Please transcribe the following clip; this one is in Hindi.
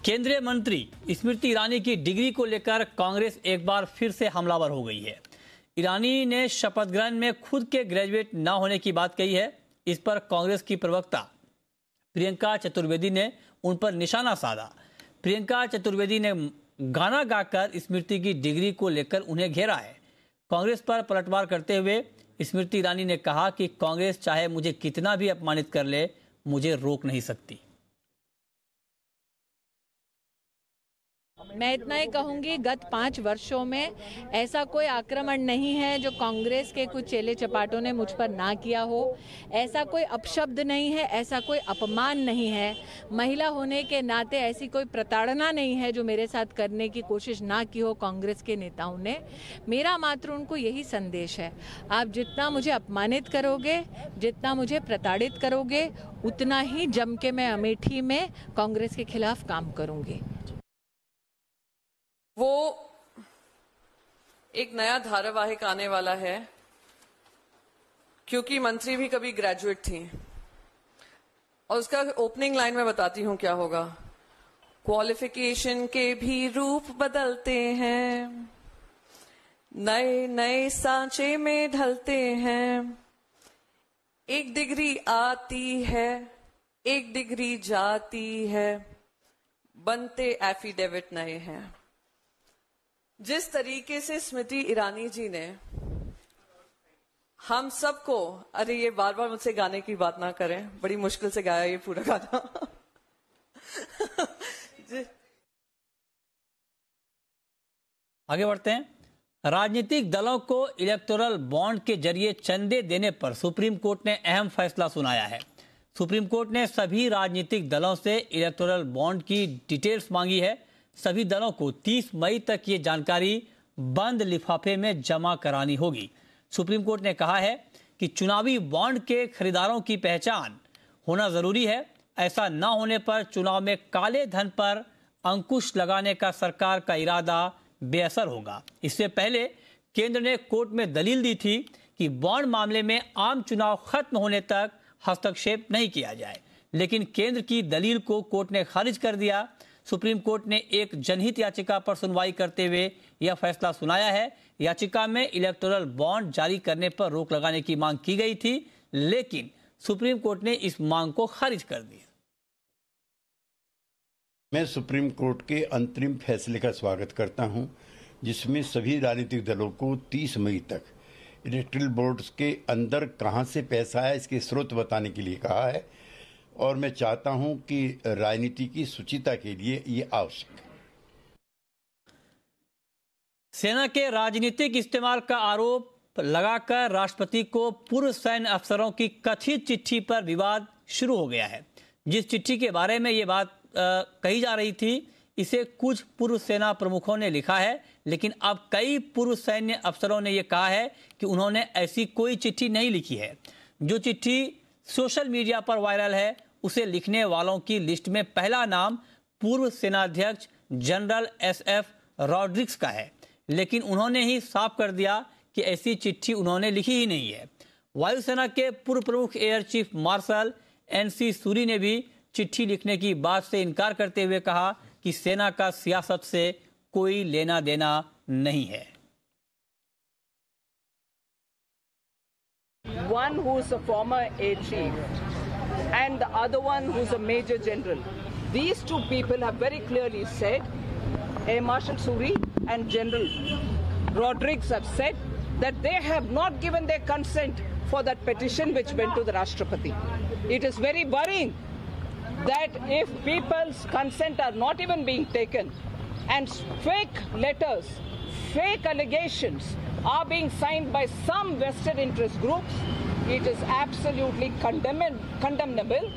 केंद्रीय मंत्री स्मृति ईरानी की डिग्री को लेकर कांग्रेस एक बार फिर से हमलावर हो गई है। ईरानी ने शपथ ग्रहण में खुद के ग्रेजुएट न होने की बात कही है। इस पर कांग्रेस की प्रवक्ता प्रियंका चतुर्वेदी ने उन पर निशाना साधा। प्रियंका चतुर्वेदी ने गाना गाकर स्मृति की डिग्री को लेकर उन्हें घेरा है। कांग्रेस पर पलटवार करते हुए स्मृति ईरानी ने कहा कि कांग्रेस चाहे मुझे कितना भी अपमानित कर ले, मुझे रोक नहीं सकती। मैं इतना ही कहूंगी, गत 5 वर्षों में ऐसा कोई आक्रमण नहीं है जो कांग्रेस के कुछ चेले चपाटों ने मुझ पर ना किया हो। ऐसा कोई अपशब्द नहीं है, ऐसा कोई अपमान नहीं है। महिला होने के नाते ऐसी कोई प्रताड़ना नहीं है जो मेरे साथ करने की कोशिश ना की हो कांग्रेस के नेताओं ने। मेरा मात्र उनको यही संदेश है, आप जितना मुझे अपमानित करोगे, जितना मुझे प्रताड़ित करोगे, उतना ही जम के मैं अमेठी में कांग्रेस के खिलाफ काम करूंगी। वो एक नया धारावाहिक आने वाला है, क्योंकि मंत्री भी कभी ग्रेजुएट थी, और उसका ओपनिंग लाइन में बताती हूं क्या होगा। क्वालिफिकेशन के भी रूप बदलते हैं, नए नए सांचे में ढलते हैं। एक डिग्री आती है, एक डिग्री जाती है, बनते एफिडेविट नए हैं। जिस तरीके से स्मृति ईरानी जी ने हम सबको, अरे ये बार बार मुझसे गाने की बात ना करें, बड़ी मुश्किल से गाया ये पूरा गाना। आगे बढ़ते हैं। राजनीतिक दलों को इलेक्टोरल बॉन्ड के जरिए चंदे देने पर सुप्रीम कोर्ट ने अहम फैसला सुनाया है। सुप्रीम कोर्ट ने सभी राजनीतिक दलों से इलेक्टोरल बॉन्ड की डिटेल्स मांगी है। सभी दलों को 30 मई तक ये जानकारी बंद लिफाफे में जमा करानी होगी। सुप्रीम कोर्ट ने कहा है कि चुनावी बॉन्ड के खरीदारों की पहचान होना जरूरी है। ऐसा न होने पर चुनाव में काले धन पर अंकुश लगाने का सरकार का इरादा बेअसर होगा। इससे पहले केंद्र ने कोर्ट में दलील दी थी कि बॉन्ड मामले में आम चुनाव खत्म होने तक हस्तक्षेप नहीं किया जाए, लेकिन केंद्र की दलील को कोर्ट ने खारिज कर दिया। सुप्रीम कोर्ट ने एक जनहित याचिका पर सुनवाई करते हुए यह फैसला सुनाया है। याचिका में इलेक्टोरल बॉन्ड जारी करने पर रोक लगाने की मांग की गई थी, लेकिन सुप्रीम कोर्ट ने इस मांग को खारिज कर दिया। मैं सुप्रीम कोर्ट के अंतरिम फैसले का स्वागत करता हूं, जिसमें सभी राजनीतिक दलों को 30 मई तक इलेक्टोरल बोर्ड के अंदर कहां से पैसा आया इसके स्रोत बताने के लिए कहा है, और मैं चाहता हूं कि राजनीति की शुचिता के लिए ये आवश्यक है। सेना के राजनीतिक इस्तेमाल का आरोप लगाकर राष्ट्रपति को पूर्व सैन्य अफसरों की कथित चिट्ठी पर विवाद शुरू हो गया है। जिस चिट्ठी के बारे में ये बात कही जा रही थी, इसे कुछ पूर्व सेना प्रमुखों ने लिखा है, लेकिन अब कई पूर्व सैन्य अफसरों ने यह कहा है कि उन्होंने ऐसी कोई चिट्ठी नहीं लिखी है। जो चिट्ठी सोशल मीडिया पर वायरल है, उसे लिखने वालों की लिस्ट में पहला नाम पूर्व सेनाध्यक्ष जनरल SF रॉड्रिक्स का है, लेकिन उन्होंने ही साफ कर दिया कि ऐसी चिट्ठी उन्होंने लिखी ही नहीं है। वायुसेना के पूर्व प्रमुख air chief marshal NC Suri ने भी चिट्ठी लिखने की बात से इनकार करते हुए कहा कि सेना का सियासत से कोई लेना देना नहीं है। One who's a former air chief and the other one who's a major general. These two people have very clearly said, Air Marshal Suri and General Rodrigues have said that they have not given their consent for that petition which went to the Rashtrapati. It is very worrying that if people's consent are not even being taken and fake letters, fake allegations are being signed by some vested interest groups, it is absolutely condemnable